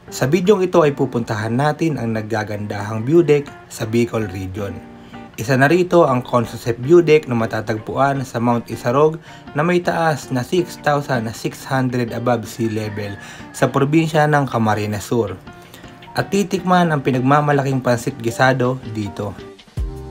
Sa bidyong ito ay pupuntahan natin ang naggagandahang view deck sa Bicol Region. Isa na rito ang concept view deck na matatagpuan sa Mount Isarog na may taas na 6,600 above sea level sa probinsya ng Camarines Sur. At titikman ang pinagmamalaking pansit gisado dito.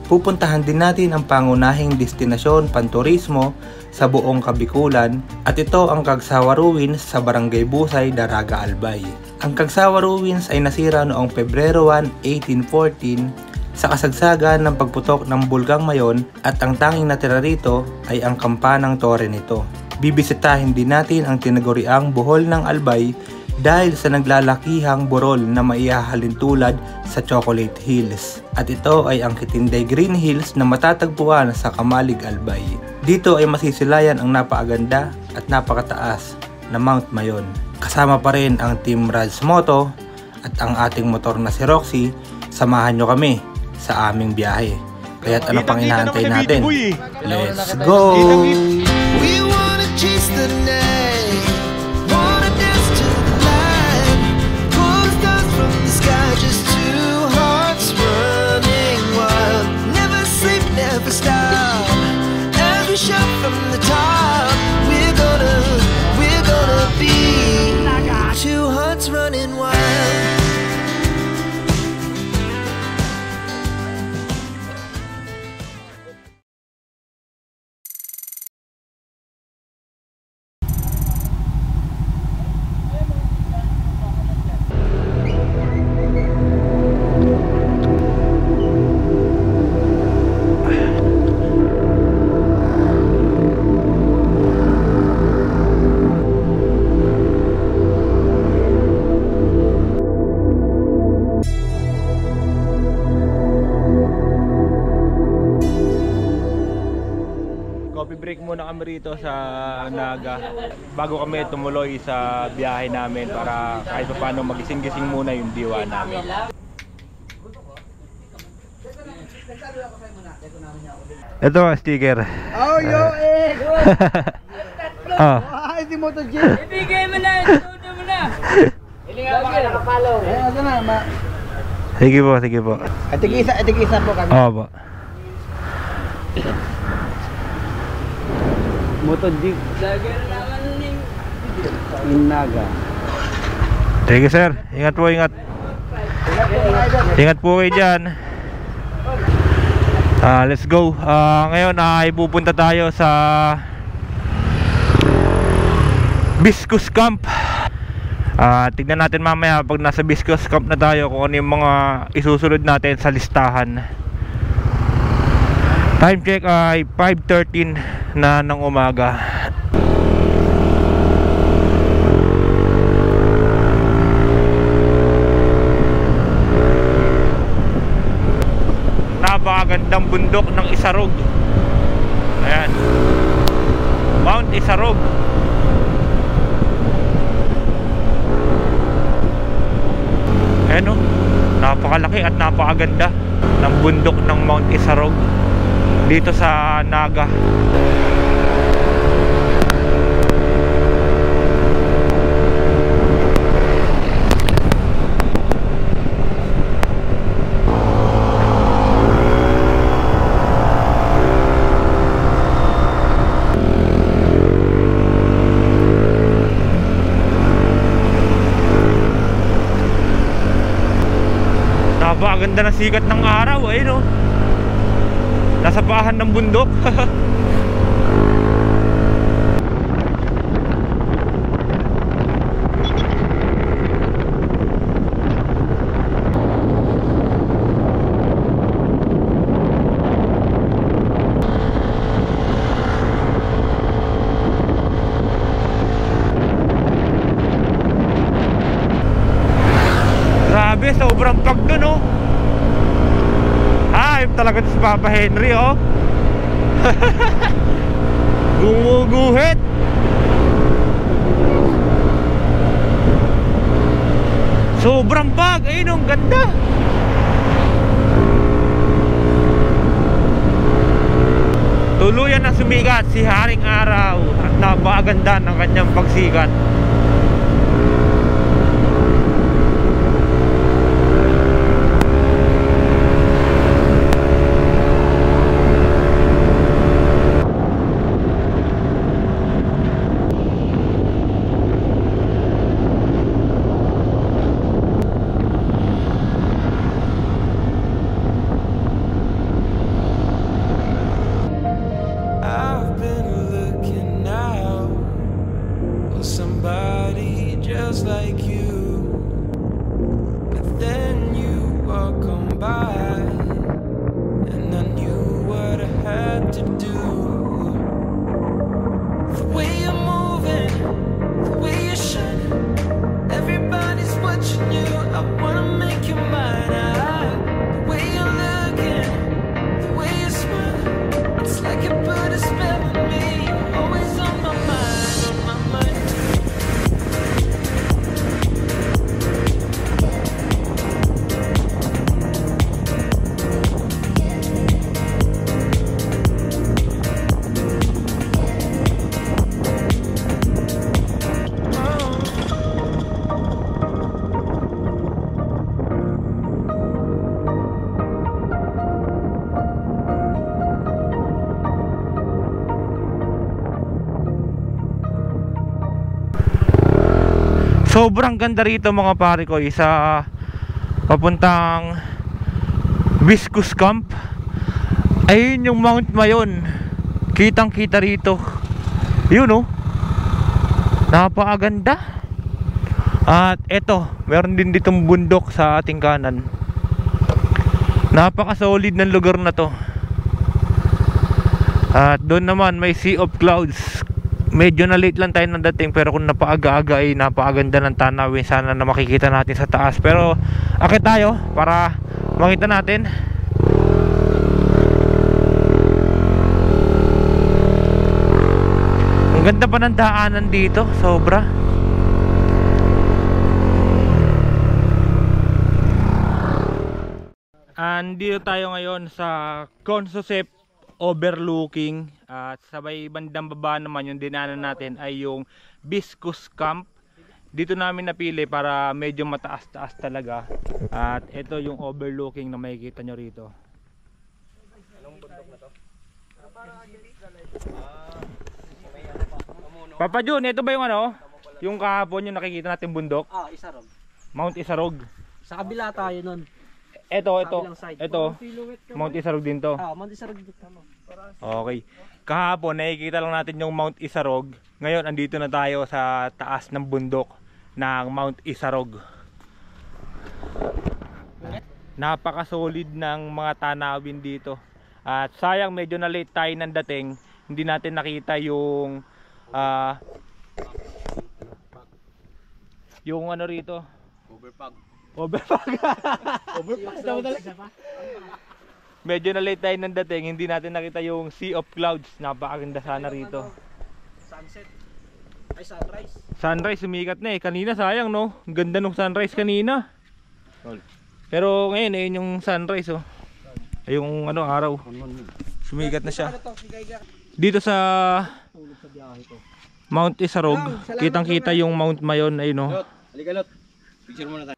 Pupuntahan din natin ang pangunahing destinasyon panturismo sa buong Kabikulan at ito ang Cagsawa Ruins sa Barangay Busay, Daraga, Albay. Ang Cagsawa Ruins ay nasira noong Pebrero 1, 1814 sa kasagsagan ng pagputok ng Bulgang Mayon at ang tanging natira rito ay ang kampanang tore nito. Bibisitahin din natin ang tinaguriang Bohol ng Albay dahil sa naglalakihang burol na maihahalin tulad sa Chocolate Hills. At ito ay ang Kitinday Green Hills na matatagpuan sa Kamalig, Albay. Dito ay masisilayan ang napakaganda at napakataas na Mount Mayon. Kasama pa rin ang Team Raj Moto at ang ating motor na si Roxy. Samahan nyo kami sa aming biyahe. Kaya't ano pang inaantay natin? Let's go! We wanna chase the night, wanna dance to the light, pull stars from the sky, just two hearts running wild. Never sleep, never stop, every shot from the top. We're gonna be two hearts running wild. Break muna kami rito sa Naga bago kami tumuloy sa biyahe namin para kahit paano magising-gising muna yung diwa namin. Ito ang sticker. Oh, yo, eh! Ah. Ito mo to, G. Ibigay mo na, ituto mo na. Hindi nga baka nakapalo. Ayan, ito na, ma. Sige po, sige po. Atig-isa po kami. Oo po. Moto G. Lagyan naman ng Inaga. Thank you, sir. Ingat po, ingat. Ingat po kayo dyan. Let's go. Ngayon ay pupunta tayo sa Viscus Camp. Tignan natin mamaya pag nasa Viscus Camp na tayo kung ano yung mga isusunod natin sa listahan. Time check ay 5:13 na ng umaga. Napakagandang bundok ng Isarog. Ayan, Mount Isarog. Ayan o, napakalaki at napakaganda ng bundok ng Mount Isarog dito sa Naga. Napakaganda ng sikat ng araw, eh no. Nasa bahan ng bundok. Grabe, sobrang pagdo, no. Hype talaga si Papa Henry, oh. Gumuguhit. Sobrang pag, ayun, ang ganda. Tuluyan na sumikat si Haring Araw at napakaganda ng kanyang pagsikat. girls like you. But then you walk on by, and I knew what I had to do. The way you're moving, the way you're shining, everybody's watching you. I wanna make you mine. The way you're looking, the way you're smiling, it's like you put a spell on me. You're always on my mind, on my mind. Sobrang ganda rito mga pare ko, isa papuntang Viscus Camp. Ayun yung Mount Mayon, kitang kita rito. Yun oh, napakaganda. At eto, meron din ditong bundok sa ating kanan. Napaka solid ng lugar na to. At doon naman may Sea of Clouds. Medyo na late lang tayo nang dating, pero kung napaaga-aga ay napakaganda ng tanawin. Sana na makikita natin sa taas. Pero akit tayo para makita natin. Ang ganda pa ng daanan dito, sobra. Andito tayo ngayon sa Consosep overlooking, at sabay bandang baba naman yung dinanan natin ay yung Viscus Camp. Dito namin napili para medyo mataas-taas talaga. At ito yung overlooking na makikita nyo rito. Papa Jun, ito ba yung ano? Yung kahapon yung nakikita natin bundok? Isarog. Mount Isarog. Sa kabila tayo nun. Ito, Kabilang side. ito. Mount Isarog din to. Mount Isarog dito. Okay. Kahapon nakikita lang natin yung Mount Isarog. Ngayon andito na tayo sa taas ng bundok ng Mount Isarog. Napaka-solid ng mga tanawin dito. At sayang medyo na late tayo ng dating. Hindi natin nakita yung yung ano rito. Overpag. Medyo na late tayo ng dating, hindi natin nakita yung Sea of Clouds. Napakaganda sana rito. Sunset. Ay, sunrise. Sunrise sumikat na eh. Kanina sayang no. Ang ganda ng sunrise kanina. Pero ngayon ayun yung sunrise oh. Ay yung ano araw. Sumikat na siya. Dito sa Mount Isarog, kitang-kita yung Mount Mayon ayun oh. Halika Lot. Picture muna tayo.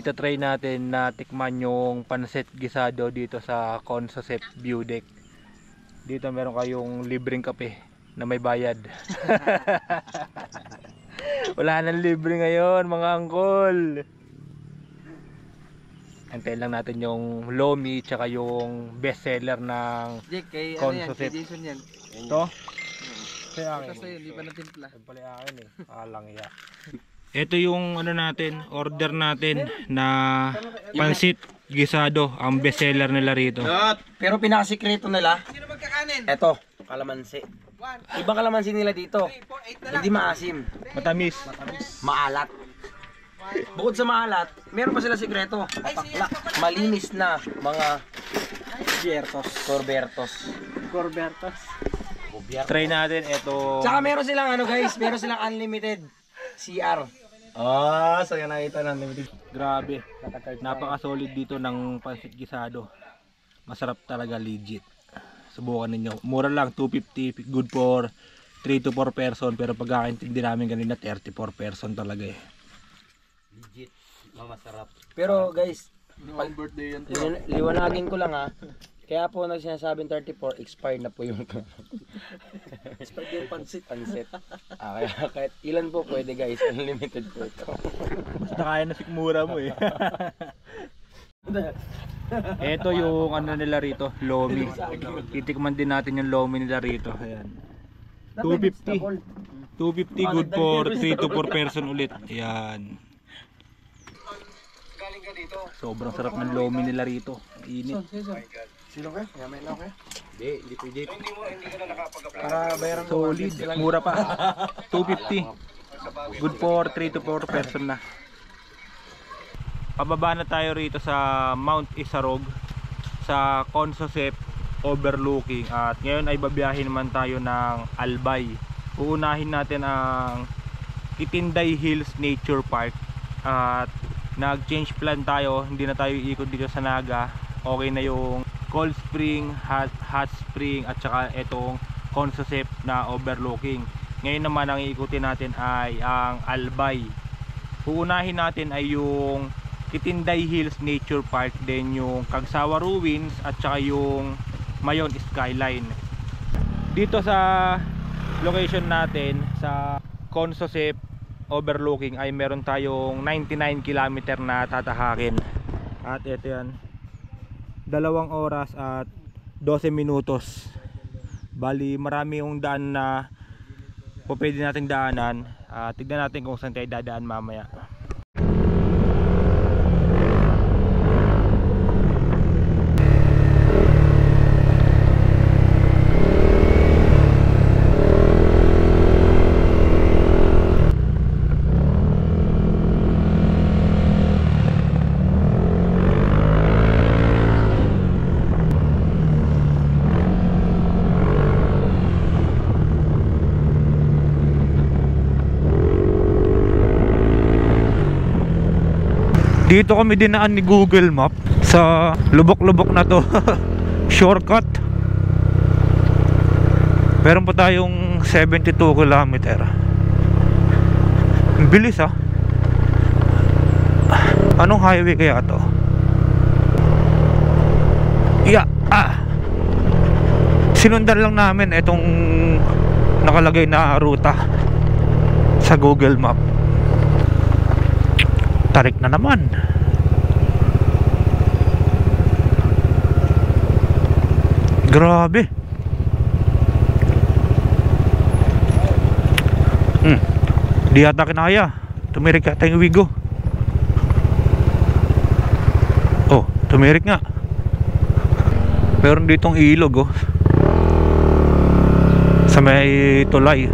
Itatry natin na tikman yung pansit gisado dito sa Consosep View Deck. Dito meron kayong libreng kape na may bayad. Wala nang libre ngayon mga angkol. Antayin lang natin yung lomi tsaka yung best seller ng Consosep. Ito? Ito yung ano natin, order natin na pansit gisado, ang best seller nila rito. Pero pinakasikreto nila, eto, kalamansi. Ibang kalamansi nila dito. Hindi maasim, Matamis. maalat. Bukod sa maalat, meron pa sila sikreto. Pakla, malinis na mga Corbertos. Try natin ito. Tsaka meron silang ano guys, meron silang unlimited CR. Saya nakita ng Grabe. Napaka-solid dito ng pansit gisado. Masarap talaga, legit. Subukan ninyo. Mura lang, 250, good for 3 to 4 person, pero pagkakaintindi namin kanina 34 person talaga eh. Legit, masarap. Pero guys, liwanagin ko lang ha. Kaya po nagsinasabing 34, expired na po yung expired yung pansit. Kaya kahit ilan po pwede guys, unlimited po ito. Basta kaya na sikmura mo eh. Ito yung ano nila rito, lomi. Titikman din natin yung lomi nila rito. Ayan. 250. 250, good for 3 to 4 person ulit. Ayan. Sobrang sarap ng lomi nila rito. Init. Sino ka? Yaman lang ka? Hindi pwede. Para bayaran solid, mura pa. 250. Good for 3 to 4 person na. Pababa na tayo rito sa Mount Isarog sa Consosep overlooking, at ngayon ay babiyahin naman tayo ng Albay. Uunahin natin ang Kitinday Hills Nature Park, at nag-change plan tayo, hindi na tayo ikot dito sa Naga. Okay na yung Cold Spring, Hot Spring at saka itong Consosep na overlooking. Ngayon naman ang iikutin natin ay ang Albay. Uunahin natin ay yung Kitinday Hills Nature Park, then yung Kagsawa Ruins at saka yung Mayon Skyline. Dito sa location natin sa Consosep overlooking ay meron tayong 99 km na tatahakin. At ito yan, 2 oras at 12 minutos. Bali marami yung daan na pwede nating daanan. Tignan natin kung saan tayo dadaan mamaya. Dito kami dinaan ni Google Map sa lubok-lubok na to. Shortcut. Meron pa tayong 72 km. Ang bilis ah. Anong highway kaya to? Sinundan lang namin itong nakalagay na ruta sa Google Map. Tarik na naman. Grabe. Di ata kinaya. Tumirik ata yung wigo. Oh, tumirik nga. Meron ditong ilog oh, sa may tulay.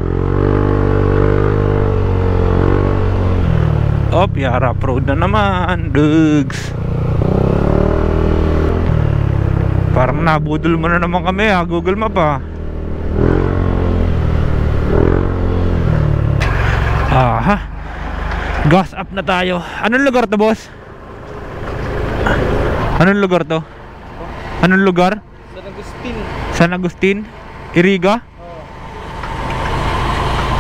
Op, Yara Road na naman, dugs. Parang nabudol mo na naman kami ha, Google Map ha. Aha. Gas up na tayo. Anong lugar to, boss? Anong lugar to? Anong lugar? San Agustin. San Agustin? Iriga?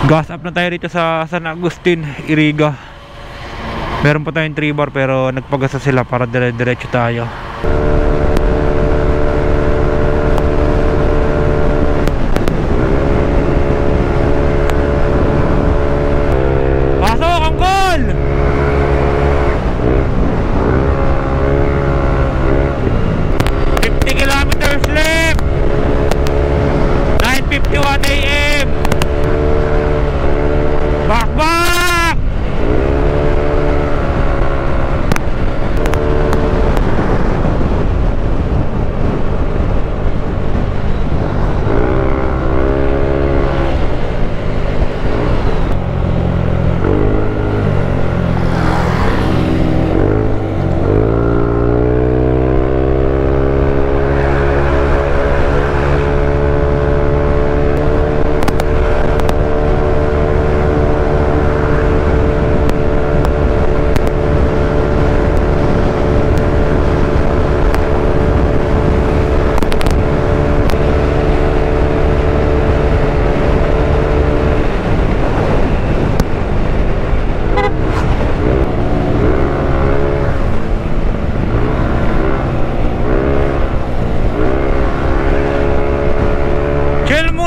Gas up na tayo rito sa San Agustin, Iriga. Meron pa tayong 3 bar pero nagpagasa sila para dire-diretso tayo. Pasok ang goal! $50 kilometers left. 9:51 AM.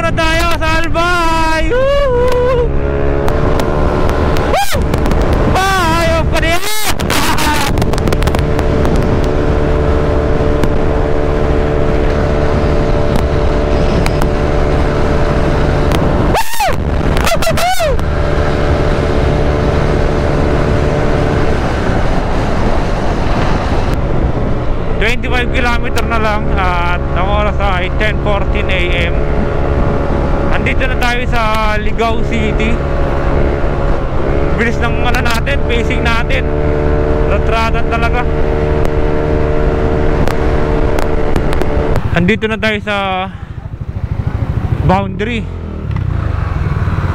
muna tayo sa Albay! Woo! Woo! Ayaw pa rin! Kilometer na lang at ang oras ay 10:14 AM. Andito na tayo sa Ligao City. Bilis ng ano natin, pacing natin. Ratratan talaga. Andito na tayo sa boundary.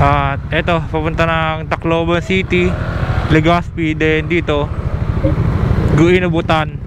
At eto, papunta ng Tacloban City, Legazpi, then dito Guinabutan.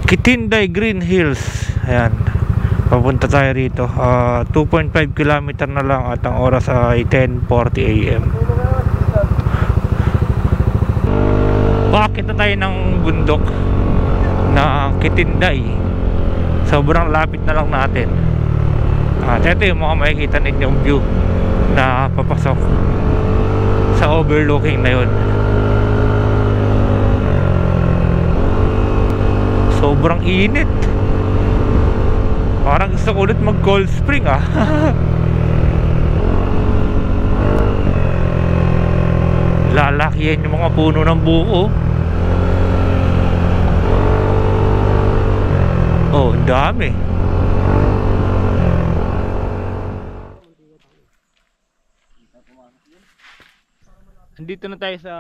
Kitinday Green Hills. Ayan, papunta tayo rito. 2.5 km na lang at ang oras ay 10:40 AM. Bakit na tayo ng bundok na Kitinday? Sobrang lapit na lang natin. At ito yung mga makikita ninyong view na papasok sa overlooking na yun. Sobrang init. Parang gusto ko ulit mag cold spring ah. Lalakihan yung mga puno ng buko. Oh, dami. Andito na tayo sa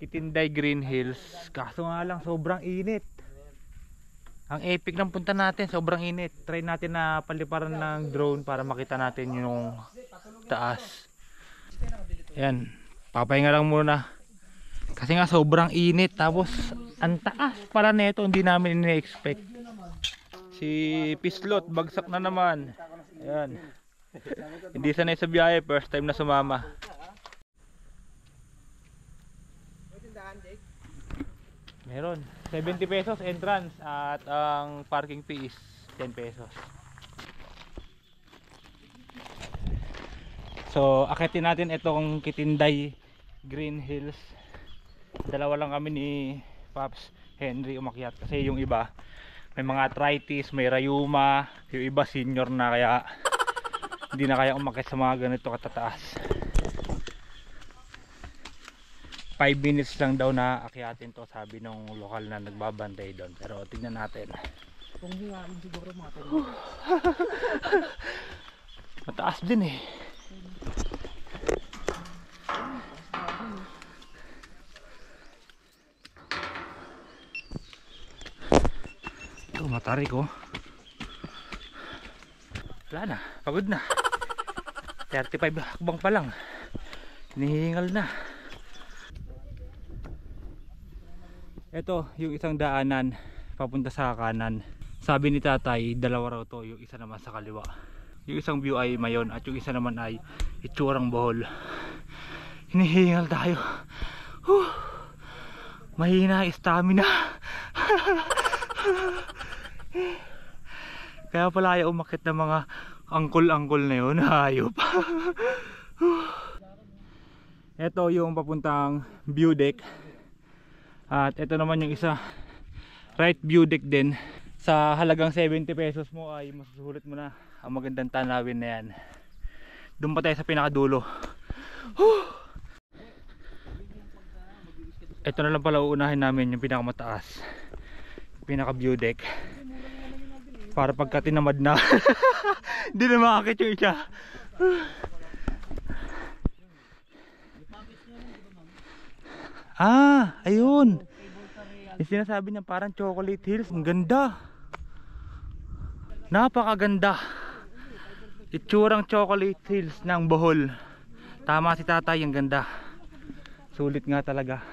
Kitinday Green Hills. Kaso nga lang sobrang init. Ang epic ng punta natin, sobrang init. Try natin na paliparan ng drone para makita natin yung taas. Ayan, papahinga lang muna. Kasi nga sobrang init. Tapos ang taas pala nito, hindi namin ini-expect. Si Pislot, bagsak na naman. Ayan. Hindi sanay sa biyahe, first time na sumama. Meron 70 pesos entrance at ang parking fee is 10 pesos. So akitin natin itong Kitinday Green Hills. Dalawa lang kami ni Pops Henry umakyat kasi yung iba may mga arthritis, may rayuma, yung iba senior na kaya hindi na kaya umakyat sa mga ganito katataas. 5 minutes lang daw na akyatin to, sabi nung lokal na nagbabantay doon. Pero tingnan natin. Kung hingain siguro mga mataas din eh. Ito matarik oh. Wala na, pagod na. 35 hakbang pa lang. Hinihingal na. Ito yung isang daanan papunta sa kanan. Sabi ni tatay, dalawa raw to, yung isa naman sa kaliwa. Yung isang view ay Mayon at yung isa naman ay Itsurang Bohol. Hinihingal tayo. Mahina stamina. Kaya pala ayaw umakit ng mga angkol-angkol na yun. Hayop. Ito yung papuntang view deck. At ito naman yung isa, right view deck din. Sa halagang 70 pesos mo ay masusulit mo na ang magandang tanawin na yan. Doon pa tayo sa pinakadulo. Ito na lang pala uunahin namin yung pinakamataas, pinaka view deck. Para pagka tinamad na hindi na makakit yung isa. Ayun. Yung sinasabi niya parang chocolate hills. Ang ganda. Napakaganda. Itsurang Chocolate Hills ng Bohol. Tama si tatay, ang ganda. Sulit nga talaga.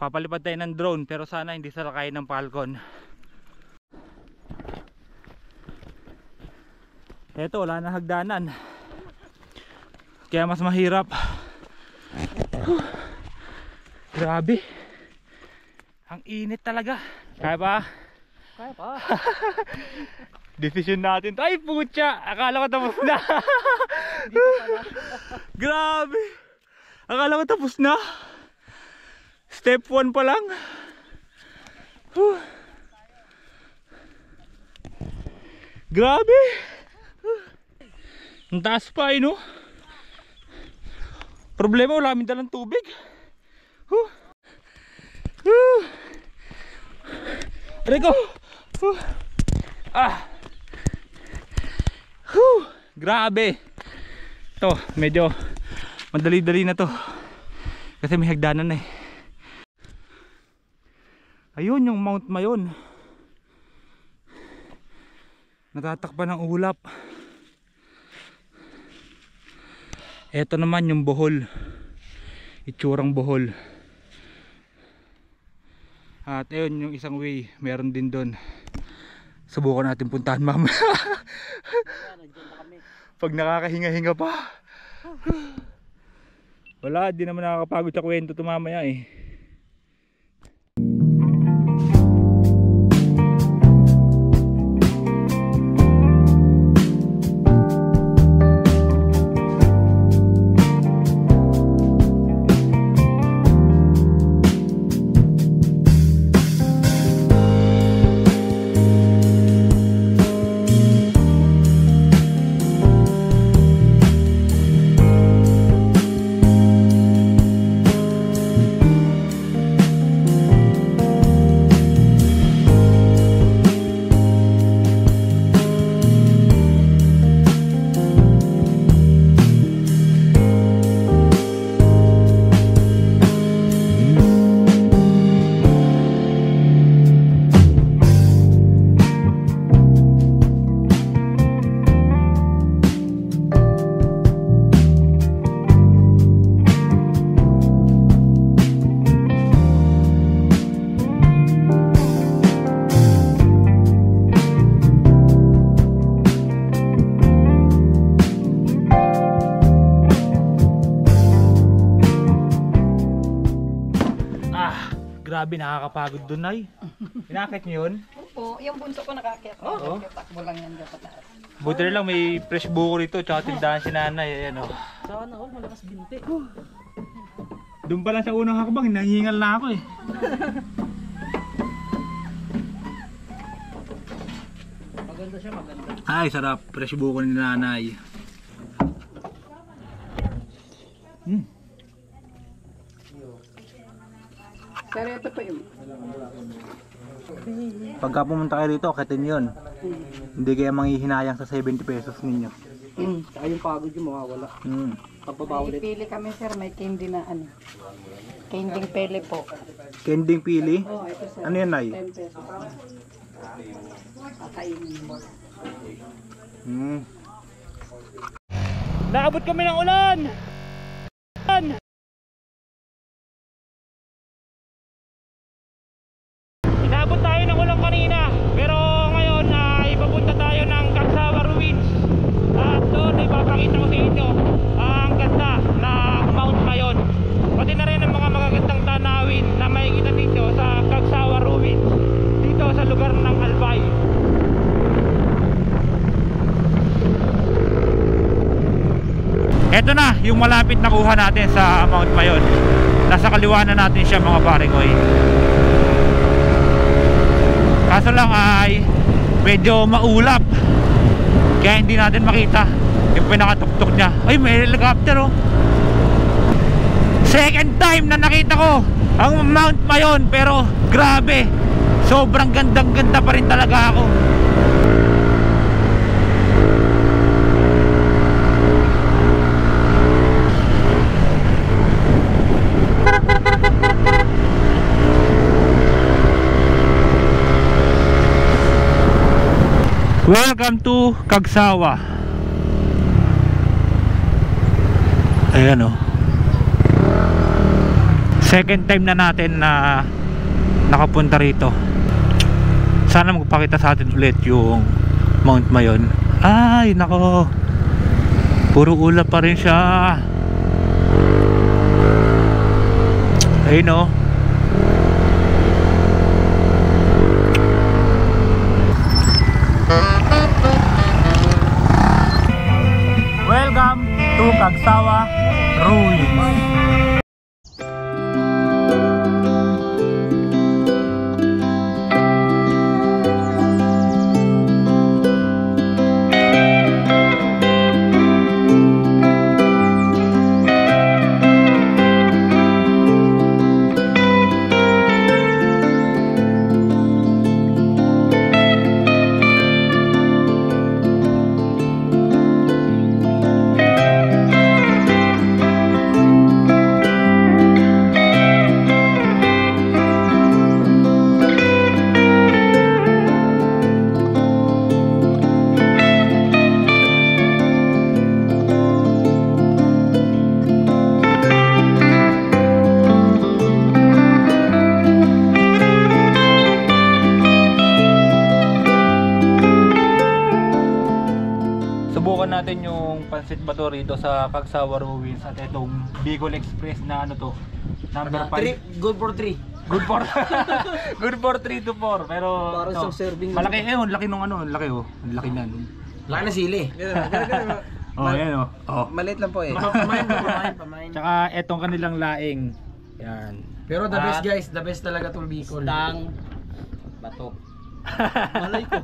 Papalipad tayo ng drone pero sana hindi salakay ng Falcon. Eto, wala na hagdanan. Kaya mas mahirap. Grabe. Ang init talaga. Kaya pa? Kaya pa. Decision natin. Ay, putya! Akala ko tapos na. Grabe. Akala ko tapos na. Step 1 pa lang. Grabe. Ang taas pa eh, no? Problema, wala kaming dalang tubig. Rico. Grabe. Ito, medyo madali-dali na to. Kasi may hagdanan eh. Ayun yung Mount Mayon. Natatakpan ng ulap. Ito naman yung Bohol. Itsurang Bohol. At ayun yung isang way, meron din doon. Subukan natin puntahan mamaya. Pag nakakahinga-hinga pa. Wala, di naman nakakapagod sa kwento ito mamaya eh. Grabe, nakakapagod dun ay. Inakit nyo yun? Opo, yung bunso ko nakakit. Oo. Takbo lang yan dapat taas. Buti na lang may fresh buko rito, tsaka tindahan si nanay. Ayan o. Sana all malakas binti. Doon pa lang sa unang hakbang, nahingal na ako eh. Maganda siya, maganda. Ay, sarap. Fresh buko ni nanay. Pero ito pa yun. Pagka pumunta kayo rito, akitin yun. Hindi kaya manghihinayang sa 70 pesos ninyo. Saka yung pagod yung mawawala. Pagbabaw ulit. Pili kami sir, may candy na ano. Candy pele po. Kending pili? Oh, ito sir. Ano yan, Nay? 10 pesos. Kakainin mo. Nakabot kami ng ulan! Inabot tayo ng ulan kanina, pero ngayon ay papunta tayo ng Cagsawa Ruins. At doon ipapakita ko sa inyo ang ganda ng Mount Mayon. Pati na rin ang mga magagandang tanawin na makikita dito sa Cagsawa Ruins, dito sa lugar ng Albay. Eto na yung malapit na kuha natin sa Mount Mayon. Nasa kaliwa na natin siya mga parekoy. Kaso lang ay medyo maulap, kaya hindi natin makita yung pinakatuktok niya. Ay, may helicopter oh. Second time na nakita ko ang Mount Mayon, pero grabe, sobrang gandang ganda pa rin talaga ako. Welcome to Cagsawa. Ayan oh. Second time na natin na nakapunta rito. Sana magpakita sa atin ulit yung Mount Mayon. Ay nako, puro ulap pa rin siya. Ayun oh. Welcome to Cagsawa Ruins. Subukan natin yung pansit bato rito sa Cagsawa Ruins at itong Bicol Express na ano to, number 5. Good for 3. Good for good for 3 to 4. Pero Para ito, sa serving. malaki laki nung ano, laki oh. Ang laki na. Laki na sili. Oh, yan oh. Oh. Maliit lang po eh. Pamain. Tsaka etong kanilang laing. Yan. Pero the best guys, the best talaga tong Bicol. Tang bato. Malay ko.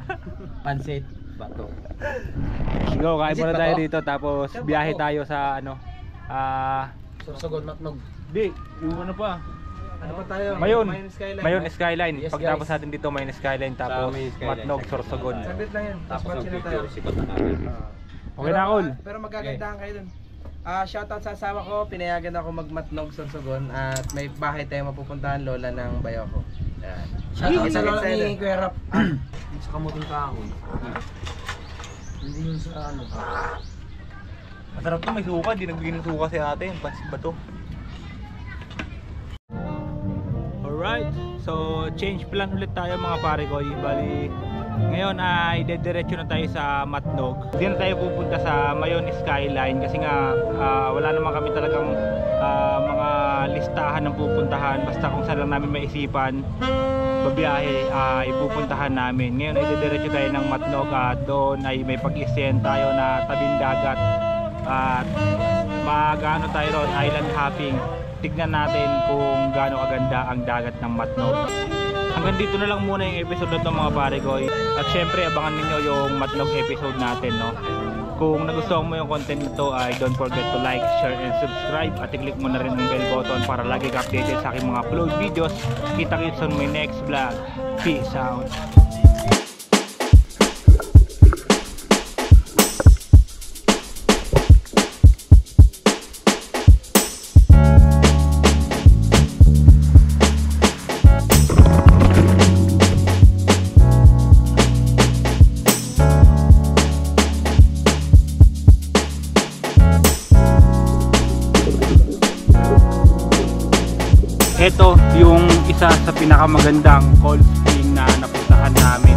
Pansit bato. Go, kain muna tayo dito tapos biyahe tayo sa ano. Sorsogon, Matnog. Di, yung ano pa. Ano pa tayo? Mayon Skyline. Mayon Skyline. Yes, Pagtapos guys. natin dito Mayon Skyline tapos Matnog, Sorsogon. Sabit lang yan. Tapos ang Tapos na tayo. picture sikot na kami. Okay na, Col. Pero magagandahan kayo dun. Shoutout sa asawa ko, pinayagan ako magmatnog Sorsogon at may bahay tayo mapupuntahan, lola ng bayo ko. Yan. Shoutout sa lola ni Kuya Rap. Sa kamutong kahoy. Hindi yun sa ano. Masarap to, may suka, di nagbigay ng suka si ate, yung pansit ba to? Alright, so change plan ulit tayo mga pare ko. Bali, ngayon ay dediretso na tayo sa Matnog. Hindi na tayo pupunta sa Mayon Skyline kasi nga wala naman kami talagang mga listahan ng pupuntahan. Basta kung saan lang namin maisipan babiyahe ay pupuntahan namin. Ngayon ay dediretso tayo ng Matnog at doon ay may pag-isend tayo na tabing dagat at mag-ano tayo ron, island hopping. Tignan natin kung gaano kaganda ang dagat ng Matnog. Hanggang dito na lang muna yung episode na ito mga pare ko. At syempre abangan ninyo yung Matnog episode natin, no? Kung nagustuhan mo yung content nito ay don't forget to like, share, and subscribe. At i-click mo na rin ang bell button para lagi ka updated sa aking mga upload videos. Kita-kits on my next vlog. Peace out! Ito yung isa sa pinakamagandang cold spring na napuntahan namin.